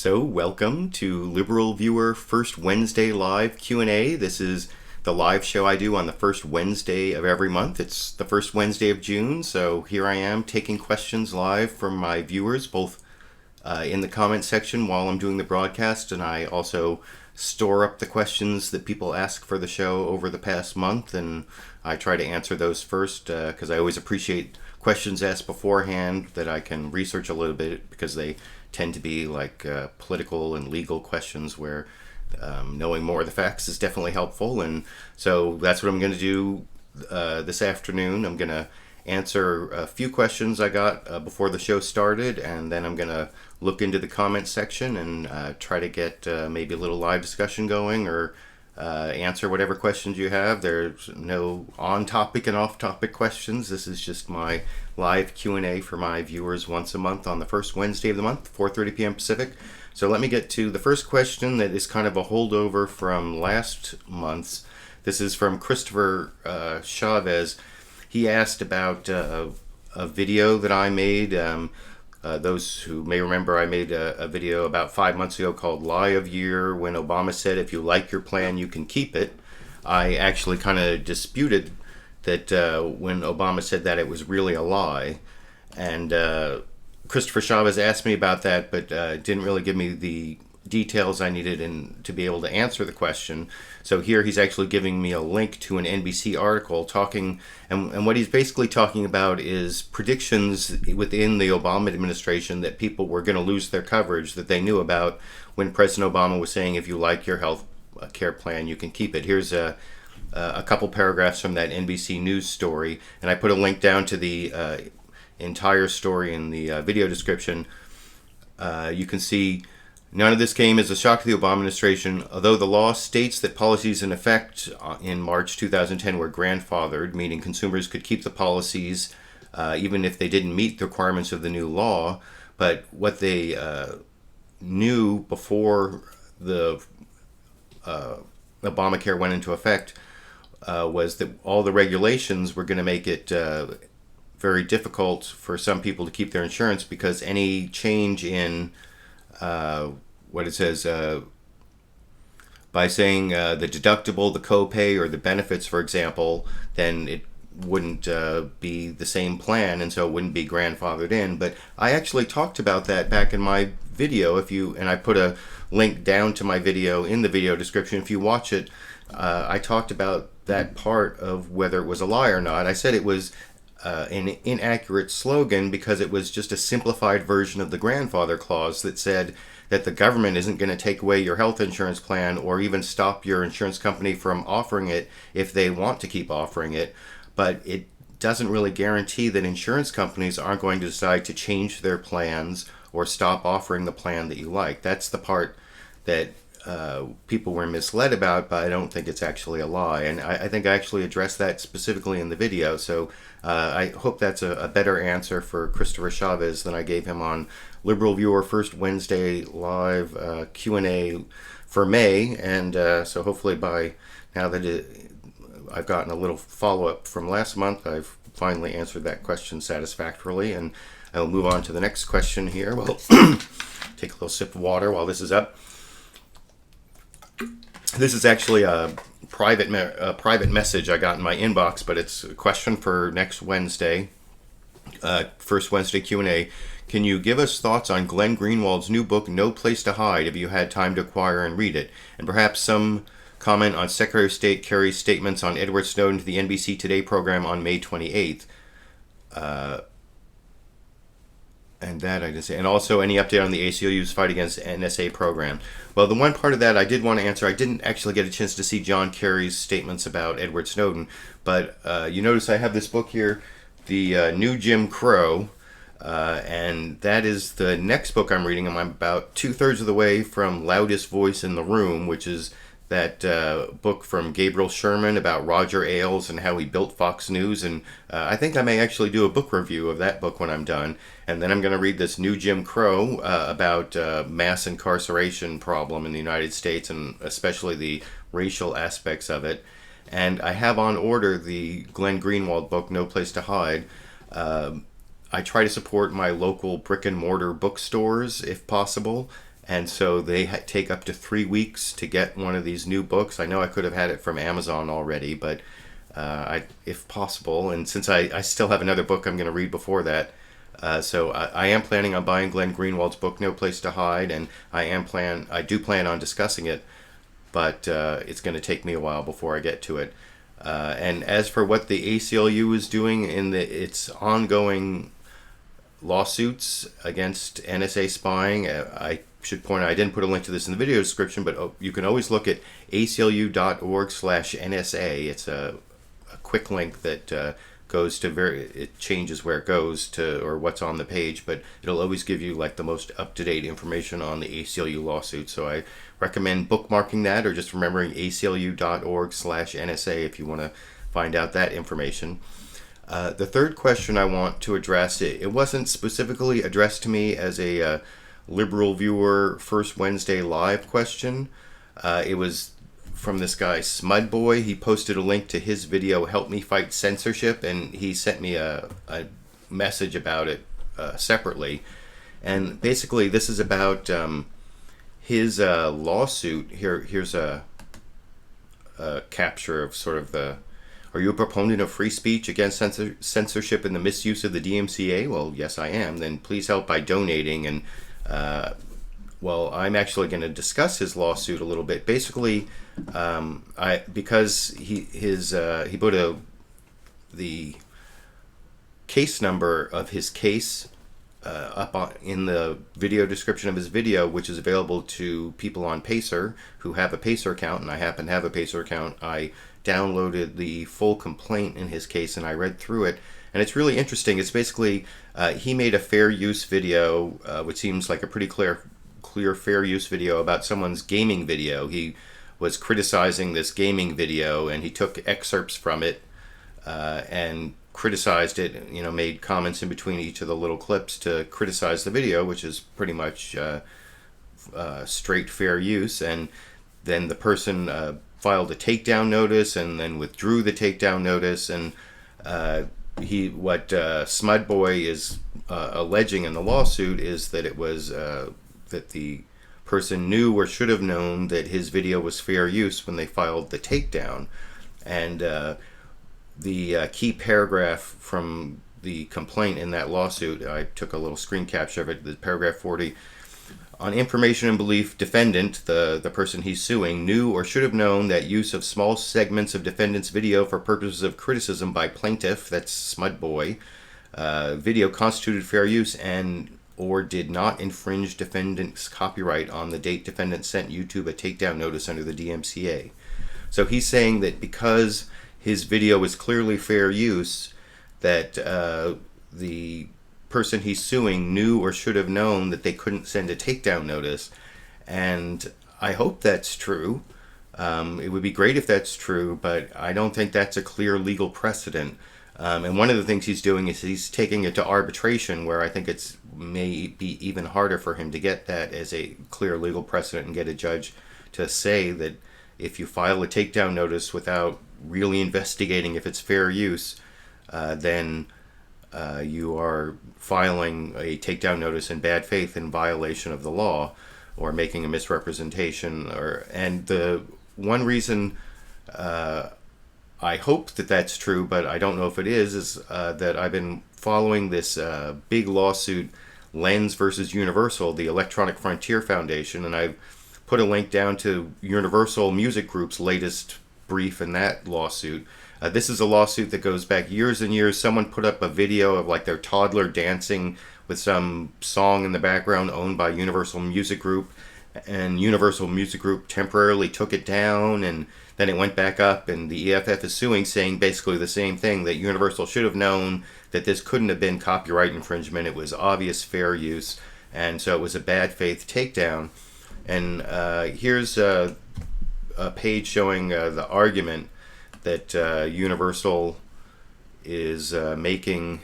So, welcome to LiberalViewer First Wednesday Live Q&A. This is the live show I do on the first Wednesday of every month. It's the first Wednesday of June, so here I am taking questions live from my viewers, both in the comment section while I'm doing the broadcast, and I also store up the questions that people ask for the show over the past month, and I try to answer those first because I always appreciate questions asked beforehand that I can research a little bit, because they tend to be like political and legal questions where knowing more of the facts is definitely helpful. And so that's what I'm going to do this afternoon. I'm going to answer a few questions I got before the show started, and then I'm going to look into the comment section and try to get maybe a little live discussion going, or answer whatever questions you have. There's no on-topic and off-topic questions. This is just my live Q&A for my viewers once a month on the first Wednesday of the month, 4:30 p.m. Pacific. So let me get to the first question that is kind of a holdover from last month's. This is from Christopher Chavez. He asked about a video that I made. Those who may remember, I made a video about 5 months ago called Lie of Year, when Obama said, if you like your plan, you can keep it. I actually kind of disputed that when Obama said that, it was really a lie. And Christopher Chavez asked me about that, but didn't really give me the details I needed to be able to answer the question. So here he's actually giving me a link to an NBC article talking, and what he's basically talking about is predictions within the Obama administration that people were going to lose their coverage that they knew about, when President Obama was saying, if you like your health care plan, you can keep it. Here's a couple paragraphs from that NBC News story, and I put a link down to the entire story in the video description. You can see, none of this came as a shock to the Obama administration. Although the law states that policies in effect in March 2010 were grandfathered, meaning consumers could keep the policies even if they didn't meet the requirements of the new law. But what they knew before the Obamacare went into effect was that all the regulations were going to make it very difficult for some people to keep their insurance, because any change in what it says, by saying the deductible, the copay, or the benefits, for example, then it wouldn't be the same plan, and so it wouldn't be grandfathered in. But I actually talked about that back in my video, and I put a link down to my video in the video description. If you watch it, I talked about that part of whether it was a lie or not. I said it was an inaccurate slogan because it was just a simplified version of the grandfather clause that said that the government isn't going to take away your health insurance plan or even stop your insurance company from offering it if they want to keep offering it. But it doesn't really guarantee that insurance companies aren't going to decide to change their plans or stop offering the plan that you like. That's the part that people were misled about, but I don't think it's actually a lie. And I think I actually addressed that specifically in the video. So I hope that's a better answer for Christopher Chavez than I gave him on LiberalViewer First Wednesday Live Q&A for May. And so hopefully by now that I've gotten a little follow-up from last month, I've finally answered that question satisfactorily. And I will move on to the next question here. Well, take a little sip of water while this is up. This is actually a private message I got in my inbox, but it's a question for next Wednesday, first Wednesday Q&A. Can you give us thoughts on Glenn Greenwald's new book, No Place to Hide, if you had time to acquire and read it? And perhaps some comment on Secretary of State Kerry's statements on Edward Snowden to the NBC Today program on May 28th. And that I didn't say. And also any update on the ACLU's fight against NSA program. Well, the one part of that I did want to answer. I didn't actually get a chance to see John Kerry's statements about Edward Snowden. But you notice I have this book here, The New Jim Crow. And that is the next book I'm reading. I'm about 2/3 of the way from Loudest Voice in the Room, which is that book from Gabriel Sherman about Roger Ailes and how he built Fox News. And I think I may actually do a book review of that book when I'm done. And then I'm going to read this New Jim Crow about mass incarceration problem in the United States, and especially the racial aspects of it. And I have on order the Glenn Greenwald book, No Place to Hide. I try to support my local brick and mortar bookstores if possible. And so they take up to 3 weeks to get one of these new books. I know I could have had it from Amazon already, but if possible, and since I still have another book I'm going to read before that, so I am planning on buying Glenn Greenwald's book, No Place to Hide, and I do plan on discussing it, but it's going to take me a while before I get to it. And as for what the ACLU is doing in its ongoing lawsuits against NSA spying, I should point out I didn't put a link to this in the video description, but you can always look at aclu.org/NSA. It's a quick link that goes to it changes where it goes to or what's on the page, but it'll always give you like the most up-to-date information on the ACLU lawsuit. So I recommend bookmarking that or just remembering aclu.org/NSA if you want to find out that information. The third question I want to address, it wasn't specifically addressed to me as a LiberalViewer First Wednesday Live question. It was from this guy Smudboy. He posted a link to his video, Help Me Fight Censorship, and he sent me a message about it separately. And basically this is about his lawsuit. Here's a capture of sort of the, are you a proponent of free speech against censorship and the misuse of the DMCA? Well, yes, I am. Then please help by donating. And well, I'm actually going to discuss his lawsuit a little bit. Basically, because he put the case number of his case in the video description of his video, which is available to people on Pacer who have a Pacer account, and I happen to have a Pacer account. I downloaded the full complaint in his case and I read through it, and it's really interesting. It's basically he made a fair use video, which seems like a pretty clear fair use video about someone's gaming video. He was criticizing this gaming video and he took excerpts from it and criticized it, made comments in between each of the little clips to criticize the video, which is pretty much straight fair use. And then the person filed a takedown notice and then withdrew the takedown notice. And what Smudboy is alleging in the lawsuit is that it was that the person knew or should have known that his video was fair use when they filed the takedown. And the key paragraph from the complaint in that lawsuit, I took a little screen capture of it, the paragraph 40. On information and belief, defendant, the person he's suing, knew or should have known that use of small segments of defendant's video for purposes of criticism by plaintiff, that's Smudboy, video constituted fair use and or did not infringe defendant's copyright on the date defendant sent YouTube a takedown notice under the DMCA. So he's saying that because his video is clearly fair use, that the person he's suing knew or should have known that they couldn't send a takedown notice. And I hope that's true. It would be great if that's true, but I don't think that's a clear legal precedent. And one of the things he's doing is he's taking it to arbitration, where I think it's may be even harder for him to get that as a clear legal precedent and get a judge to say that if you file a takedown notice without really investigating if it's fair use, then you are filing a takedown notice in bad faith in violation of the law or making a misrepresentation. And the one reason I hope that that's true, but I don't know if it is that I've been following this big lawsuit, Lens versus Universal, the Electronic Frontier Foundation, and I've put a link down to Universal Music Group's latest brief in that lawsuit. This is a lawsuit that goes back years and years. Someone put up a video of like their toddler dancing with some song in the background owned by Universal Music Group, and Universal Music Group temporarily took it down, and then it went back up, and the EFF is suing, saying basically the same thing, that Universal should have known that this couldn't have been copyright infringement. It was obvious fair use, and so it was a bad faith takedown. And here's a page showing the argument that Universal is making.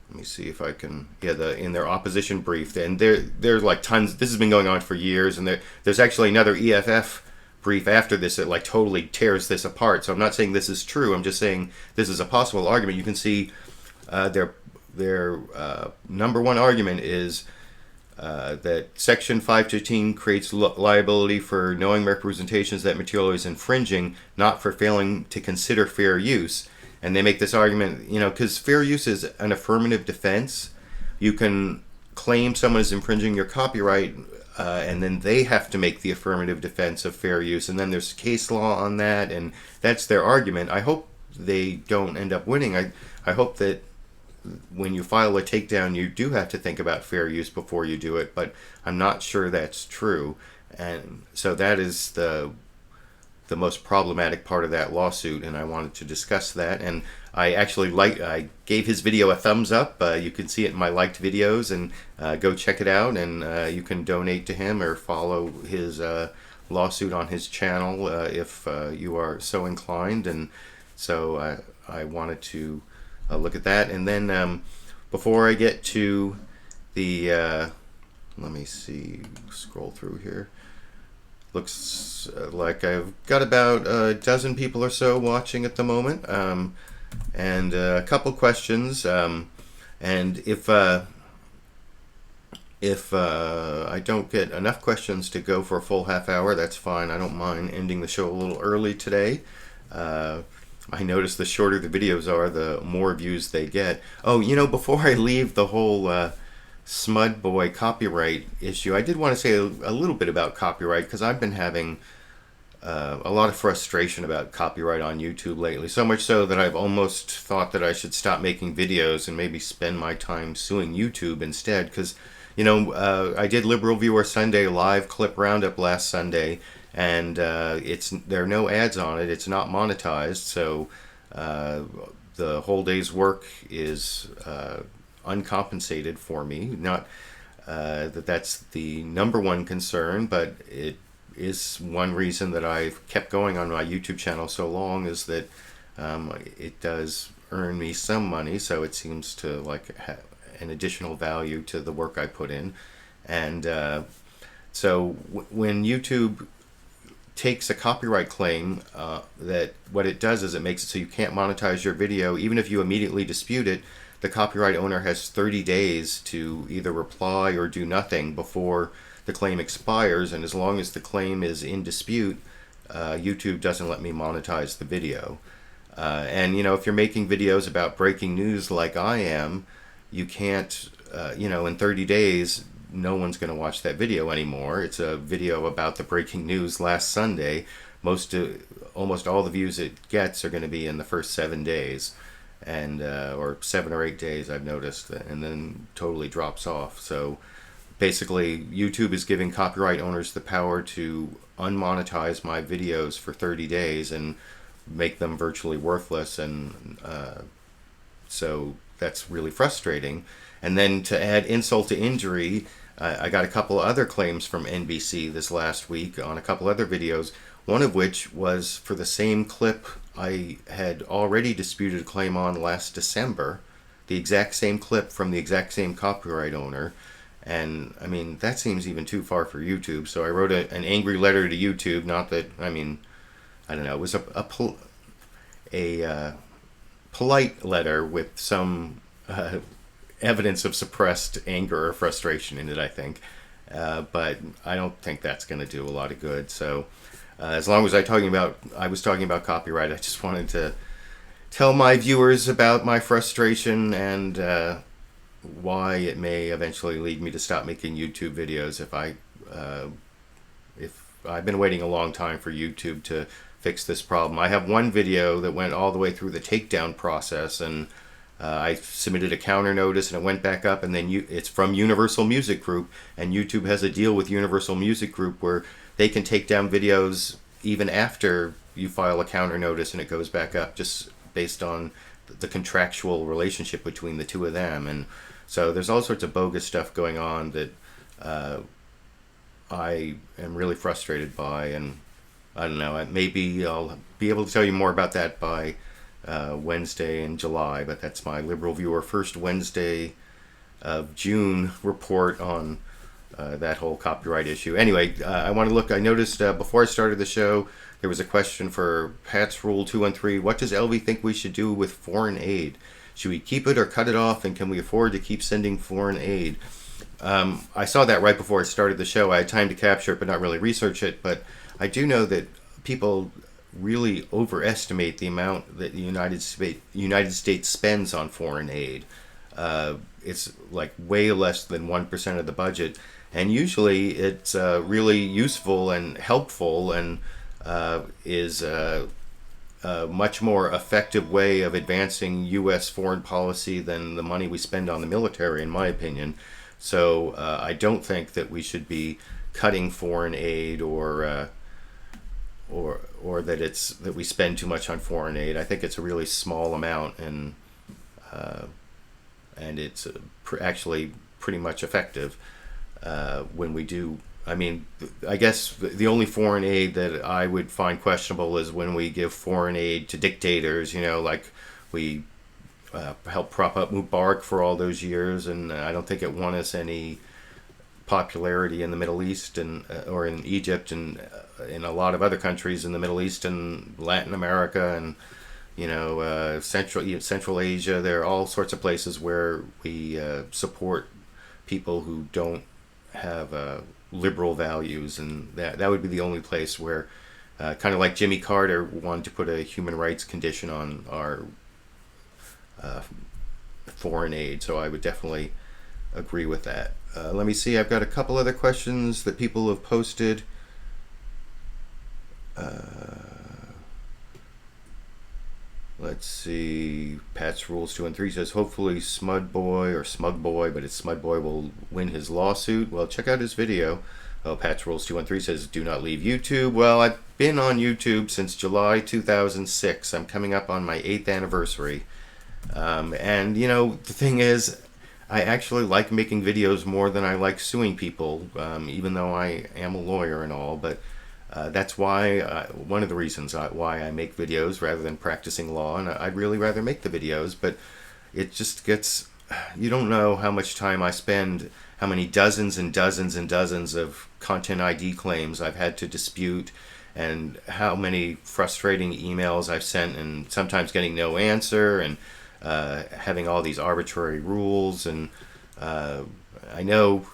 Let me see if I can, in their opposition brief. And there's like tons, this has been going on for years, and there's actually another EFF brief after this that like totally tears this apart. So I'm not saying this is true, I'm just saying this is a possible argument. You can see their number one argument is that Section 515 creates liability for knowing representations that material is infringing, not for failing to consider fair use. And they make this argument, because fair use is an affirmative defense. You can claim someone is infringing your copyright, and then they have to make the affirmative defense of fair use. And then there's case law on that, and that's their argument. I hope they don't end up winning. I hope that when you file a takedown, you do have to think about fair use before you do it, but I'm not sure that's true. And so that is the most problematic part of that lawsuit, and I wanted to discuss that. And I gave his video a thumbs up. You can see it in my liked videos, and go check it out. And you can donate to him or follow his lawsuit on his channel if you are so inclined. And so I wanted to look at that. And then before I get to the let me see, scroll through here. Looks like I've got about a dozen people or so watching at the moment, and a couple questions. And if I don't get enough questions to go for a full half hour, that's fine. I don't mind ending the show a little early today. I notice the shorter the videos are, the more views they get. Oh, before I leave the whole Smud Boy copyright issue, I did want to say a little bit about copyright, because I've been having a lot of frustration about copyright on YouTube lately. So much so that I've almost thought that I should stop making videos and maybe spend my time suing YouTube instead. Because, I did LiberalViewer Sunday live clip roundup last Sunday, and there are no ads on it. It's not monetized, so the whole day's work is uncompensated for me. Not that's the number one concern, but it is one reason that I've kept going on my YouTube channel so long, is that it does earn me some money, so it seems to have an additional value to the work I put in. And so when YouTube takes a copyright claim, that what it does is it makes it so you can't monetize your video. Even if you immediately dispute it, the copyright owner has 30 days to either reply or do nothing before the claim expires. And as long as the claim is in dispute, YouTube doesn't let me monetize the video. And if you're making videos about breaking news like I am, you can't, in 30 days, no one's going to watch that video anymore. It's a video about the breaking news last Sunday. Almost all the views it gets are going to be in the first 7 days, and or 7 or 8 days, I've noticed, and then totally drops off. So basically, YouTube is giving copyright owners the power to unmonetize my videos for 30 days and make them virtually worthless, and so that's really frustrating. And then to add insult to injury, I got a couple other claims from NBC this last week on a couple other videos, one of which was for the same clip I had already disputed a claim on last December, the exact same clip from the exact same copyright owner. And I mean, that seems even too far for YouTube. So I wrote an angry letter to YouTube. Not that, I don't know, it was a polite letter with some evidence of suppressed anger or frustration in it, I think. But I don't think that's going to do a lot of good. So as long as I was talking about copyright, I just wanted to tell my viewers about my frustration and why it may eventually lead me to stop making YouTube videos if I've been waiting a long time for YouTube to fix this problem. I have one video that went all the way through the takedown process, and I submitted a counter notice and it went back up, and then it's from Universal Music Group, and YouTube has a deal with Universal Music Group where they can take down videos even after you file a counter notice and it goes back up, just based on the contractual relationship between the two of them. And so there's all sorts of bogus stuff going on that I am really frustrated by, and I don't know, maybe I'll be able to tell you more about that by Wednesday in July, but that's my LiberalViewer first Wednesday of June report on that whole copyright issue. Anyway, I noticed before I started the show, there was a question for Pat's Rule 213. What does LV think we should do with foreign aid? Should we keep it or cut it off, and can we afford to keep sending foreign aid? I saw that right before I started the show. I had time to capture it, but not really research it. But I do know that people really overestimate the amount that the United States spends on foreign aid. It's like way less than 1% of the budget, and usually it's really useful and helpful, and is a much more effective way of advancing U.S. foreign policy than the money we spend on the military, in my opinion. So I don't think that we should be cutting foreign aid, or that we spend too much on foreign aid. I think it's a really small amount, and it's actually pretty much effective when we do. I mean, I guess the only foreign aid that I would find questionable is when we give foreign aid to dictators. Like we helped prop up Mubarak for all those years, and I don't think it won us any popularity in the Middle East and or in Egypt, and in a lot of other countries in the Middle East and Latin America, and Central Asia. There are all sorts of places where we support people who don't have liberal values, and that would be the only place where, kind of like Jimmy Carter wanted to put a human rights condition on our foreign aid. So I would definitely agree with that. Let me see. I've got a couple other questions that people have posted. Let's see. Pat's Rules 2 and 3 says, hopefully Smug Boy, but it's Smug Boy, will win his lawsuit. Well, check out his video. Oh, Pat's Rules 2 and 3 says, do not leave YouTube. Well, I've been on YouTube since July 2006. I'm coming up on my 8th anniversary. And, the thing is, I actually like making videos more than I like suing people, even though I am a lawyer and all. But that's why one of the reasons why I make videos rather than practicing law, and I'd really rather make the videos. But it just gets, you don't know how much time I spend, how many dozens and dozens and dozens of content ID claims I've had to dispute, and how many frustrating emails I've sent, and sometimes getting no answer, and having all these arbitrary rules. And I know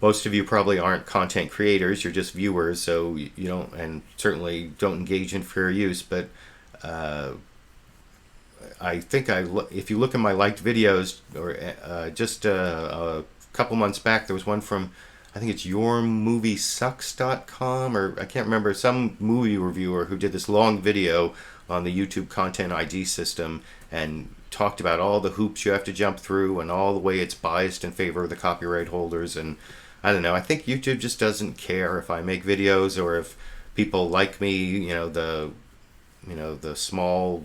most of you probably aren't content creators, you're just viewers, so you don't, and certainly don't engage in fair use. But I think if you look at my liked videos, or just a couple months back, there was one from, I think it's yourmoviesucks.com, or I can't remember, some movie reviewer who did this long video on the YouTube content ID system and talked about all the hoops you have to jump through and all the way it's biased in favor of the copyright holders. And I don't know, I think YouTube just doesn't care if I make videos or if people like me, the small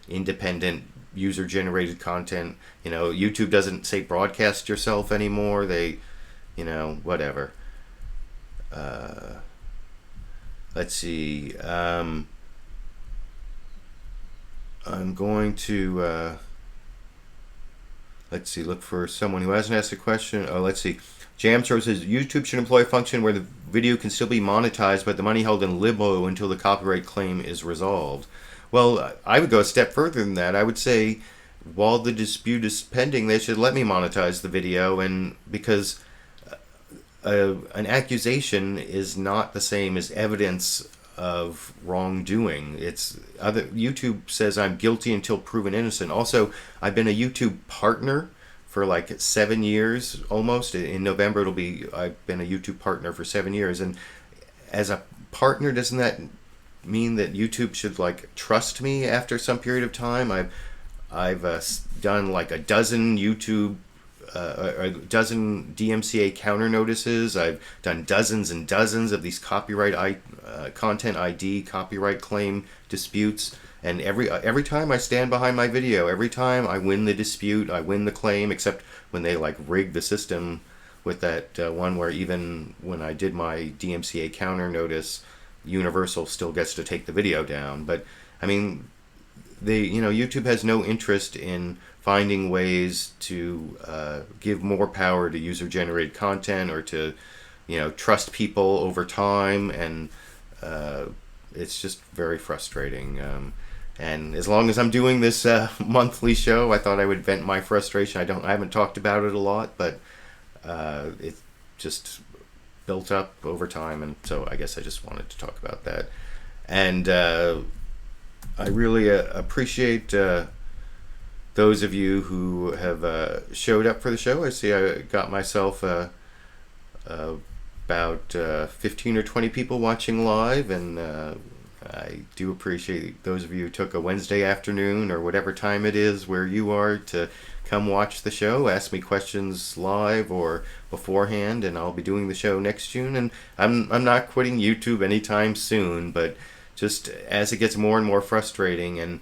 independent user generated content. YouTube doesn't say broadcast yourself anymore. They, whatever. Let's see. I'm going to look for someone who hasn't asked a question. Oh, let's see. Jamstro says YouTube should employ a function where the video can still be monetized, but the money held in limbo until the copyright claim is resolved. Well, I would go a step further than that. I would say, while the dispute is pending, they should let me monetize the video, and because an accusation is not the same as evidence of wrongdoing. YouTube says I'm guilty until proven innocent. Also, I've been a YouTube partner for like 7 years almost. In November I've been a YouTube partner for 7 years, and as a partner, doesn't that mean that YouTube should trust me after some period of time? I've done like a dozen DMCA counter notices. I've done dozens and dozens of these content ID copyright claim disputes, and every time I stand behind my video, every time I win the dispute, I win the claim, except when they rig the system with that one where even when I did my DMCA counter notice, Universal still gets to take the video down. But I mean, YouTube has no interest in finding ways to give more power to user-generated content, or to, trust people over time, and it's just very frustrating. And as long as I'm doing this monthly show, I thought I would vent my frustration. I haven't talked about it a lot, but it just built up over time, and so I guess I just wanted to talk about that. And I really appreciate those of you who have showed up for the show. I see I got myself about 15 or 20 people watching live, and I do appreciate those of you who took a Wednesday afternoon or whatever time it is where you are to come watch the show, ask me questions live or beforehand, and I'll be doing the show next June. And I'm not quitting YouTube anytime soon, but just as it gets more and more frustrating, and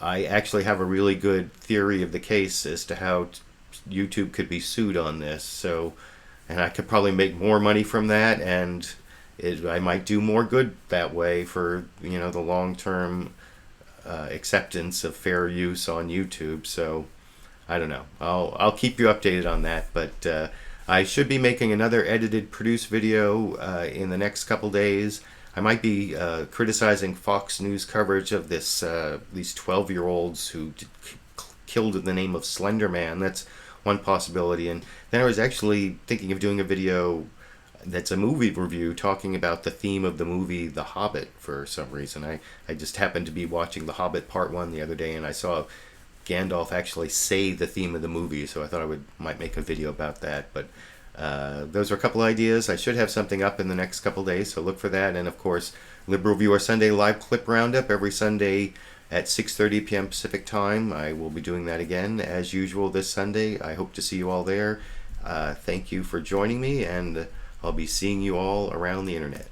I actually have a really good theory of the case as to how YouTube could be sued on this. So, and I could probably make more money from that, and I might do more good that way for the long-term acceptance of fair use on YouTube. So I don't know. I'll keep you updated on that, but I should be making another edited, produced video in the next couple days. I might be criticizing Fox News coverage of these 12-year-olds who killed in the name of Slender Man. That's one possibility. And then I was actually thinking of doing a video that's a movie review talking about the theme of the movie The Hobbit for some reason. I just happened to be watching The Hobbit Part 1 the other day, and I saw Gandalf actually say the theme of the movie, so I thought I might make a video about that. But those are a couple ideas. I should have something up in the next couple days, so look for that. And of course, LiberalViewer Sunday Live Clip Roundup every Sunday at 6:30 p.m. Pacific Time. I will be doing that again as usual this Sunday. I hope to see you all there. Thank you for joining me, and I'll be seeing you all around the internet.